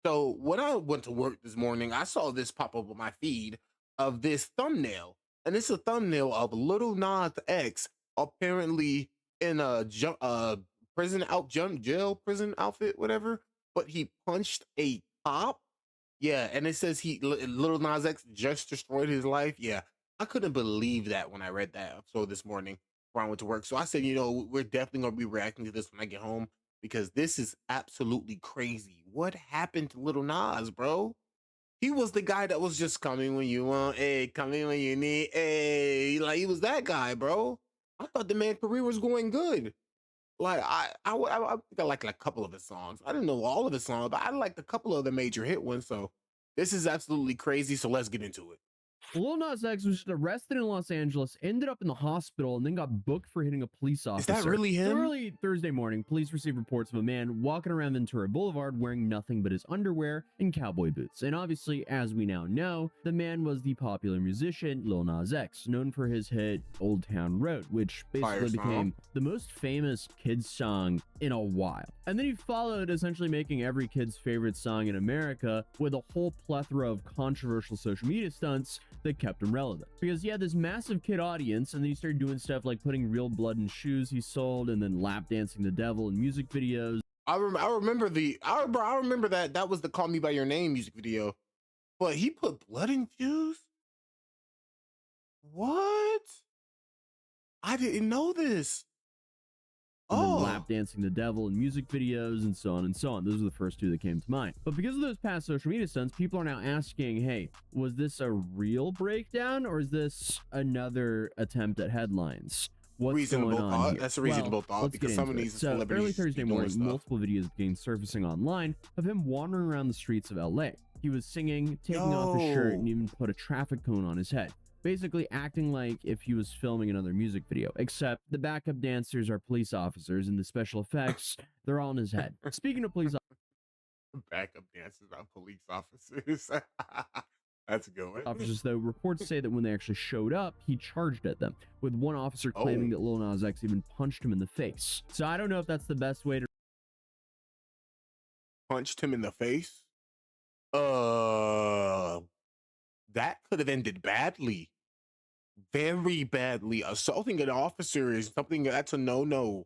So when I went to work this morning, I saw this pop up on my feed of this thumbnail, and it's a thumbnail of Little Nas X apparently in a jail prison outfit, whatever. But he punched a cop. Yeah, and it says Little Nas X just destroyed his life. Yeah, I couldn't believe that when I read that. So this morning when I went to work, so I said, we're definitely gonna be reacting to this when I get home because this is absolutely crazy. What happened to Little Nas, bro? He was the guy that was just coming when you want, hey, coming when you need, hey, like he was that guy, bro. I thought the man's career was going good. Like I think I like a couple of his songs. I didn't know all of his songs, but I liked a couple of the major hit ones. So this is absolutely crazy. So let's get into it. Lil Nas X was just arrested in Los Angeles, ended up in the hospital, and then got booked for hitting a police Is that officer. really So him? early Thursday morning, police received reports of a man walking around Ventura Boulevard wearing nothing but his underwear and cowboy boots. And obviously, as we now know, the man was the popular musician Lil Nas X, known for his hit Old Town Road, which basically became the most famous kids song in a while. And then he followed, essentially making every kid's favorite song in America with a whole plethora of controversial social media stunts that kept him relevant. Because he had this massive kid audience, and then he started doing stuff like putting real blood in shoes he sold, and then lap dancing the devil in music videos. I remember that was the "Call Me by Your Name" music video, but he put blood in shoes. What? I didn't know this. And then lap dancing the devil in music videos and so on and so on. Those are the first two that came to mind. But because of those past social media stunts, people are now asking, hey, was this a real breakdown or is this another attempt at headlines? What's reasonable going on thought. here? That's a reasonable thought because some of these celebrities early Thursday morning, multiple videos began surfacing online of him wandering around the streets of LA. He was singing, taking off his shirt, and even put a traffic cone on his head, basically acting like if he was filming another music video, except the backup dancers are police officers and the special effects, they're all in his head. Speaking of police backup dancers are police officers. That's a good one. officers, though, reports say that when they actually showed up, he charged at them, with one officer claiming that Lil Nas X even punched him in the face. So I don't know if that's the best way to punched him in the face. That could have ended badly. Very badly. Assaulting an officer is something that's a no.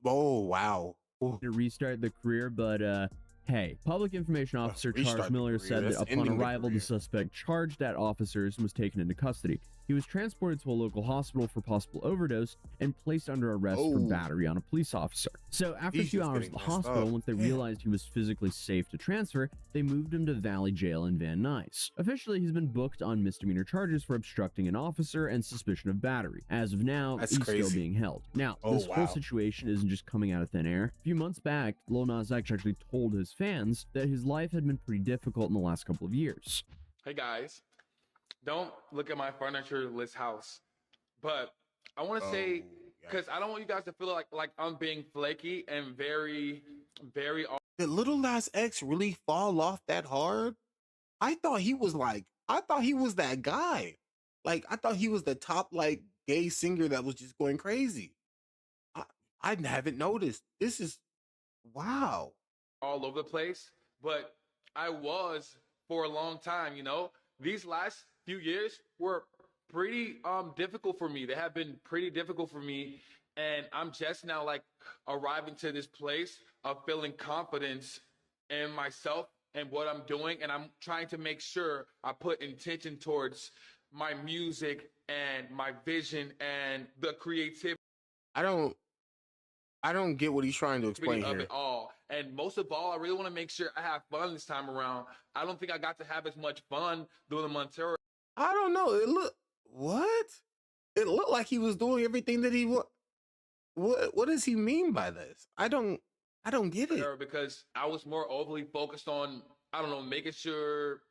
Oh, wow. to restart the career, but hey, public information officer Charles Miller said that upon arrival, the suspect charged at officers and was taken into custody. He was transported to a local hospital for possible overdose and placed under arrest for battery on a police officer. So after a few hours at the hospital, once they realized he was physically safe to transfer, they moved him to Valley Jail in Van Nuys. Officially, he's been booked on misdemeanor charges for obstructing an officer and suspicion of battery. As of now, he's still being held. Now, this whole situation isn't just coming out of thin air. A few months back, Lil Nas X actually told his fans that his life had been pretty difficult in the last couple of years. Hey guys, don't look at my furniture-less house, but I want to say, because I don't want you guys to feel like I'm being flaky and very. Did Little Nas X really fall off that hard? I thought he was that guy. Like, I thought he was the top, like, gay singer that was just going crazy. I haven't noticed. This is, wow. All over the place, but I was for a long time, These last few years were pretty difficult for me. They have been pretty difficult for me, and I'm just now like arriving to this place of feeling confidence in myself and what I'm doing, and I'm trying to make sure I put intention towards my music and my vision and the creativity. I don't get what he's trying to explain of here. It all. And most of all, I really want to make sure I have fun this time around. I don't think I got to have as much fun doing the Montero. I don't know. It looked like he was doing everything that he what does he mean by this? I don't get it. Because I was more overly focused on, I don't know, making sure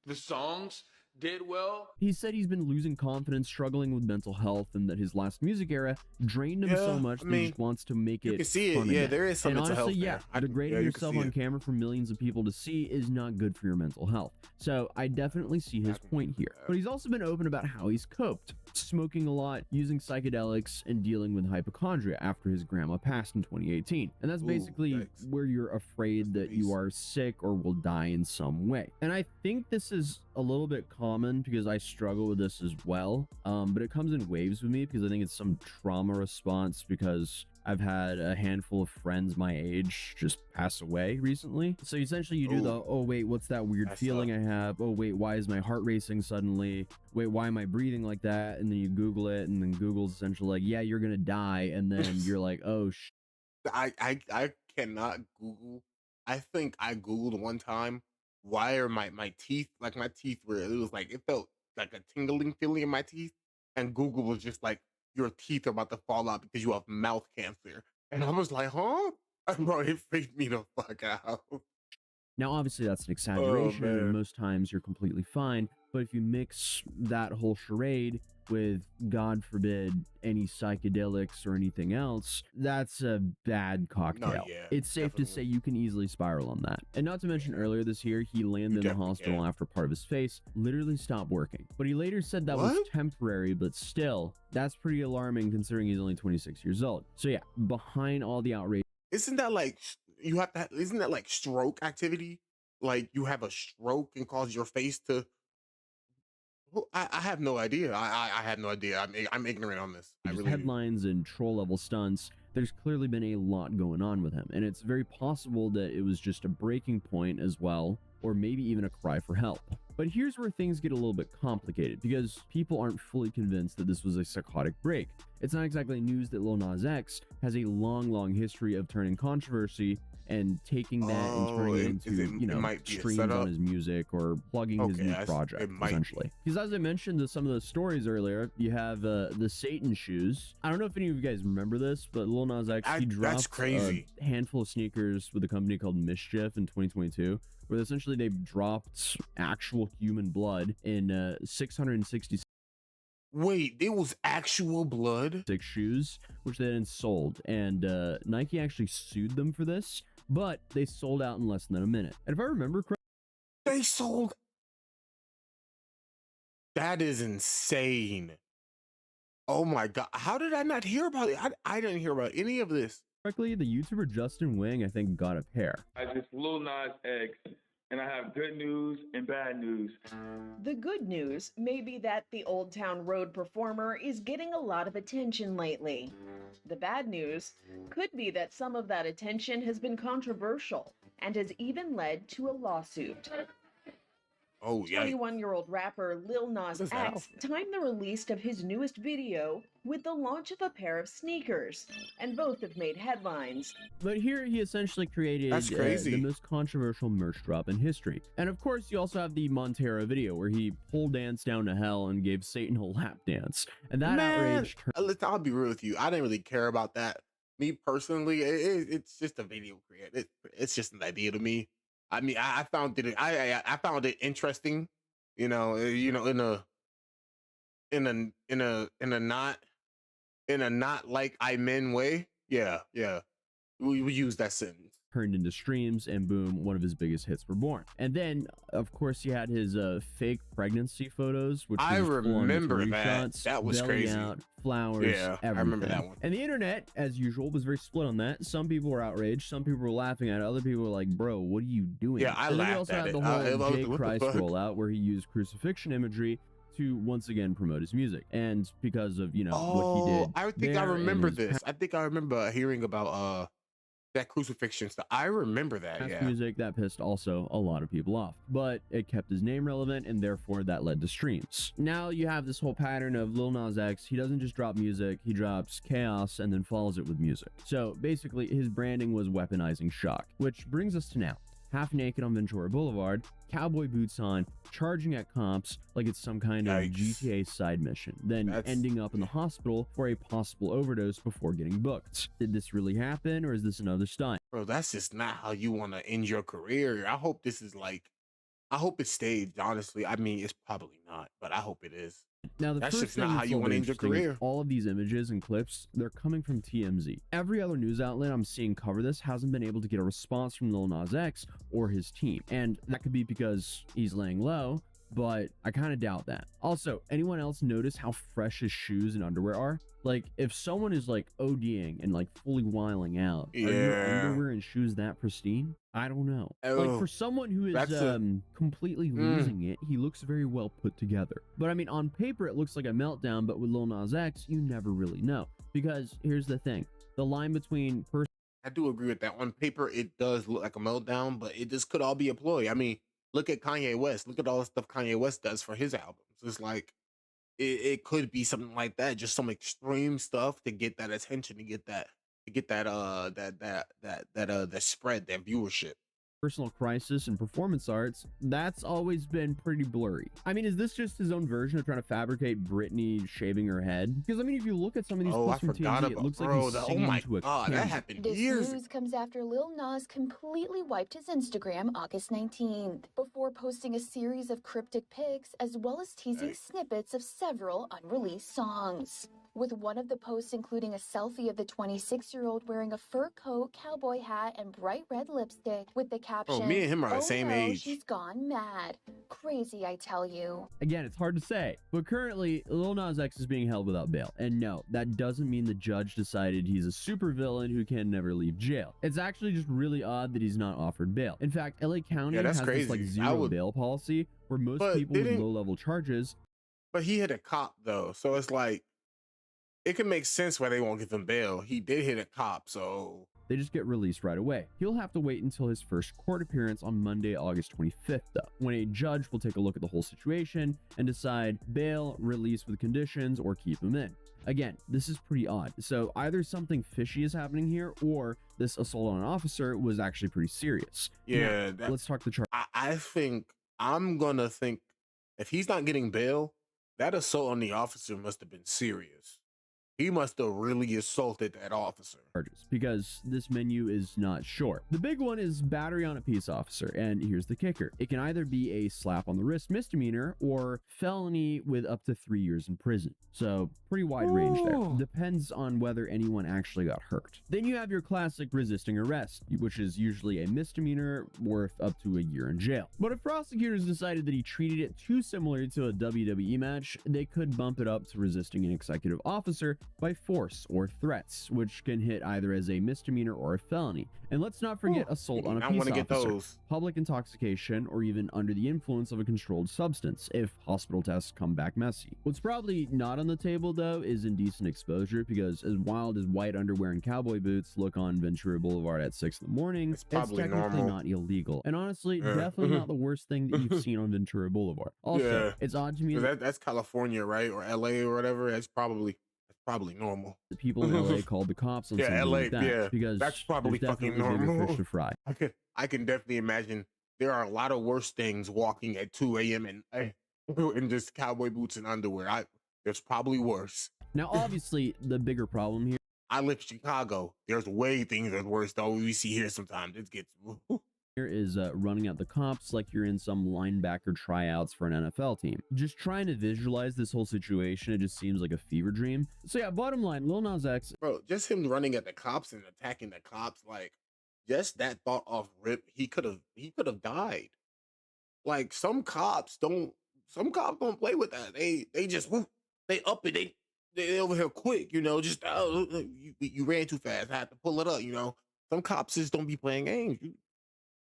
the songs did well. He said he's been losing confidence, struggling with mental health, and that his last music era drained him so much that he just wants to make it. You can see it. fun Yeah, again. there is some And mental honestly, health there. degrading yourself on camera for millions of people to see is not good for your mental health. So I definitely see his point here. But he's also been open about how he's coped, smoking a lot, using psychedelics, and dealing with hypochondria after his grandma passed in 2018. And that's basically where you're afraid that you are sick or will die in some way. And I think this is a little bit common because I struggle with this as well. But it comes in waves with me because I think it's some trauma response because I've had a handful of friends my age just pass away recently. So essentially you do the, oh wait, what's that weird feeling I have? Oh wait, why is my heart racing suddenly? Wait, why am I breathing like that? And then you Google it, and then Google's essentially like, yeah, you're gonna die. And then you're like, oh I cannot Google. I think I Googled one time, why are my teeth, like my teeth were, it was like, it felt like a tingling feeling in my teeth. And Google was just like, your teeth are about to fall out because you have mouth cancer. And I was like, huh? Bro, it freaked me the fuck out. Now, obviously, that's an exaggeration, and most times you're completely fine. But if you mix that whole charade with, God forbid, any psychedelics or anything else, that's a bad cocktail. It's safe to say you can easily spiral on that. And not to mention, earlier this year, he landed in the hospital after part of his face literally stopped working. But he later said that was temporary, but still, that's pretty alarming considering he's only 26 years old. So yeah, behind all the outrage. Isn't that like, isn't that like stroke activity? Like you have a stroke and cause your face to, I have no idea. I have no idea. I'm ignorant on this. Headlines and troll level stunts, there's clearly been a lot going on with him, and it's very possible that it was just a breaking point as well, or maybe even a cry for help. But here's where things get a little bit complicated, because people aren't fully convinced that this was a psychotic break. It's not exactly news that Lil Nas X has a long history of turning controversy and taking that and turning it into, streams on his music or plugging his new project, essentially. Because as I mentioned to some of the stories earlier, you have the Satan shoes. I don't know if any of you guys remember this, but Lil Nas X, he dropped a handful of sneakers with a company called Mischief in 2022, where essentially they dropped actual human blood in 666. Wait, it was actual blood? 6 shoes, which they then sold, and Nike actually sued them for this, but they sold out in less than a minute. And if I remember correctly, they sold. That is insane. Oh my god, how did I not hear about it? I didn't hear about any of this. Correctly, the YouTuber Justin Wang, I think, got a pair. I just Lil Nas X, and I have good news and bad news. The good news may be that the Old Town Road performer is getting a lot of attention lately. The bad news could be that some of that attention has been controversial and has even led to a lawsuit. Oh, yeah. 21-year-old rapper Lil Nas X timed the release of his newest video with the launch of a pair of sneakers, and both have made headlines. But here he essentially created the most controversial merch drop in history. And of course, you also have the Montero video where he pole danced down to hell and gave Satan a lap dance. And that outrage... I'll be real with you. I didn't really care about that. Me personally, it's just a video creator. It's just an idea to me. I mean, I found it interesting, in a not like I men way. Yeah. We use that sentence. Turned into streams, and boom, one of his biggest hits were born. And then, of course, he had his fake pregnancy photos, which I remember shots, that was crazy. Out, flowers, everything. I remember that one. And the internet, as usual, was very split on that. Some people were outraged, some people were laughing at it, other people were like, "Bro, what are you doing?" Yeah, I laughed at it. Then he also had the whole Jay Christ rollout, where he used crucifixion imagery to once again promote his music, and because of what he did. I think I remember this. I think I remember hearing about that crucifixion stuff. I remember that. Music that pissed also a lot of people off, but it kept his name relevant, and therefore that led to streams. Now you have this whole pattern of Lil Nas X. He doesn't just drop music, he drops chaos and then follows it with music. So basically his branding was weaponizing shock, which brings us to now. Half naked on Ventura Boulevard, cowboy boots on, charging at cops like it's some kind of GTA side mission, then ending up in the hospital for a possible overdose before getting booked. Did this really happen, or is this another stunt? Bro, that's just not how you want to end your career. I hope this is like I hope it's staged, honestly. I mean, it's probably not, but I hope it is. Now, the That's first just not thing how that's you a little want to bit end your interesting is career. all of these images and clips, they're coming from TMZ. Every other news outlet I'm seeing cover this hasn't been able to get a response from Lil Nas X or his team. And that could be because he's laying low, but I kind of doubt that. Also, anyone else notice how fresh his shoes and underwear are? Like, if someone is like ODing and like fully wiling out, are your Yeah. underwear and shoes that pristine? I don't know. Like, for Oh, someone who is that's a completely losing it, he looks very well put together. But I mean, on paper, it looks like a meltdown, but with Lil Nas X, you never really know. Because here's the thing, the line between I do agree with that. On paper, it does look like a meltdown, but it just could all be a ploy. I mean, look at Kanye West. Look at all the stuff Kanye West does for his albums. It's like it could be something like that, just some extreme stuff to get that attention, to get that spread, that viewership. personal crisis and performance arts, that's always been pretty blurry. I mean, is this just his own version of trying to fabricate Britney shaving her head? Because I mean, if you look at some of these Oh, I clips from forgot TMZ, it about looks like bro. he's Oh singing my into a god, that camera. happened This years. news comes after Lil Nas completely wiped his Instagram August 19th before posting a series of cryptic pics as well as teasing Right. snippets of several unreleased songs. With one of the posts including a selfie of the 26-year-old wearing a fur coat, cowboy hat, and bright red lipstick with the caption, Bro, me and him are the "Oh same no, age. she's gone mad. Crazy, I tell you." Again, it's hard to say, but currently, Lil Nas X is being held without bail. And no, that doesn't mean the judge decided he's a supervillain who can never leave jail. It's actually just really odd that he's not offered bail. In fact, LA County Yeah, that's has this like crazy. I zero would, bail policy where most but people with didn't, low-level charges, but he hit a cop though, so it's like it can make sense why they won't give him bail. He did hit a cop, so they just get released right away. He'll have to wait until his first court appearance on Monday, August 25th, though, when a judge will take a look at the whole situation and decide bail, release with conditions, or keep him in. Again, this is pretty odd. So either something fishy is happening here, or this assault on an officer was actually pretty serious. yeah. Now, let's talk the charge. I think I'm gonna think if he's not getting bail, that assault on the officer must have been serious. He must have really assaulted that officer. Charges, because this menu is not short. The big one is battery on a peace officer, and here's the kicker. It can either be a slap on the wrist misdemeanor or felony with up to 3 years in prison. So pretty wide range there. Ooh. Depends on whether anyone actually got hurt. Then you have your classic resisting arrest, which is usually a misdemeanor worth up to a year in jail. But if prosecutors decided that he treated it too similar to a WWE match, they could bump it up to resisting an executive officer by force or threats, which can hit either as a misdemeanor or a felony. And let's not forget assault on a I peace want to get officer, those. public intoxication, or even under the influence of a controlled substance if hospital tests come back messy. What's probably not on the table though is indecent exposure, because as wild as white underwear and cowboy boots look on Ventura Boulevard at 6 in the morning, It's probably technically normal. not illegal. And honestly, Yeah. definitely not the worst thing that you've seen on Ventura Boulevard. Also, Yeah. it's odd to me 'Cause that that's California, right? Or LA or whatever. That's probably normal. the people in LA called the cops on Yeah, something LA, like that, yeah, because that's probably there's fucking definitely bigger normal. fish to fry. I can definitely imagine there are a lot of worse things walking at 2 a.m. and in just cowboy boots and underwear. There's probably worse. Now, obviously, the bigger problem here I live in Chicago. There's way things that's worse though. We see here sometimes. It gets is running out the cops like you're in some linebacker tryouts for an NFL team. Just trying to visualize this whole situation, it just seems like a fever dream. So yeah, bottom line, Lil Nas X, bro. Just him running at the cops and attacking the cops, like just that thought off rip, he could have died. Like some cops don't play with that. They just they up it. They over here quick, just you ran too fast. I had to pull it up, Some cops just don't be playing games.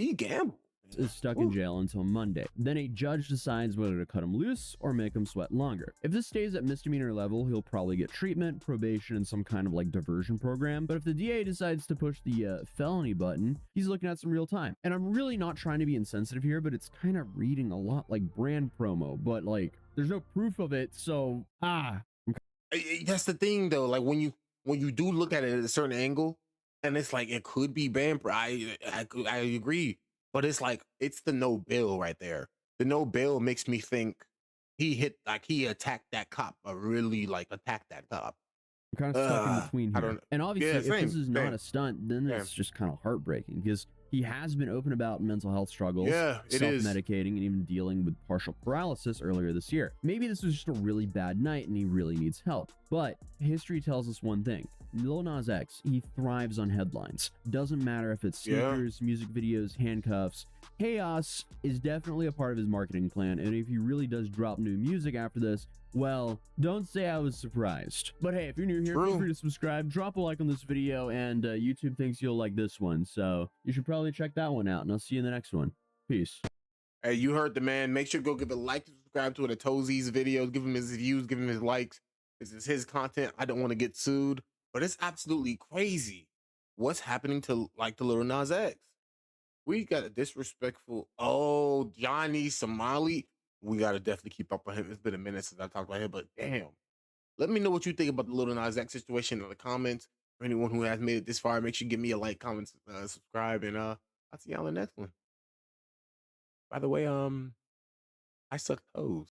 He gambled. is stuck in jail until Monday. Then a judge decides whether to cut him loose or make him sweat longer. If this stays at misdemeanor level, he'll probably get treatment, probation, and some kind of like diversion program. But if the DA decides to push the felony button, he's looking at some real time. And I'm really not trying to be insensitive here, but it's kind of reading a lot like brand promo, but like there's no proof of it. So That's the thing though. Like when you do look at it at a certain angle, and it's like it could be banned. I agree, but it's like it's the no bail right there. The no bail makes me think he attacked that cop, or really like attacked that cop. I'm kind of stuck in between I here. don't. And obviously, Yeah, if same, this is not same. a stunt, then it's just kind of heartbreaking, because He has been open about mental health struggles, Yeah, it is. self-medicating, and even dealing with partial paralysis earlier this year. Maybe this was just a really bad night and he really needs help. But history tells us one thing. Lil Nas X, he thrives on headlines. Doesn't matter if it's sneakers, music videos, handcuffs. Chaos is definitely a part of his marketing plan, and if he really does drop new music after this, well, don't say I was surprised. But hey, if you're new here, feel free to subscribe, drop a like on this video, and YouTube thinks you'll like this one, so you should probably check that one out, and I'll see you in the next one. Peace. Hey, you heard the man. Make sure to go give a like, subscribe to the Toesies videos, give him his views, give him his likes. This is his content. I don't want to get sued, but it's absolutely crazy what's happening to Lil Nas X. We got a disrespectful, Johnny Somali. We got to definitely keep up with him. It's been a minute since I talked about him, but damn. Let me know what you think about the Lil Nas X situation in the comments. For anyone who has made it this far, make sure you give me a like, comment, subscribe, and I'll see y'all in the next one. By the way, I suck toes.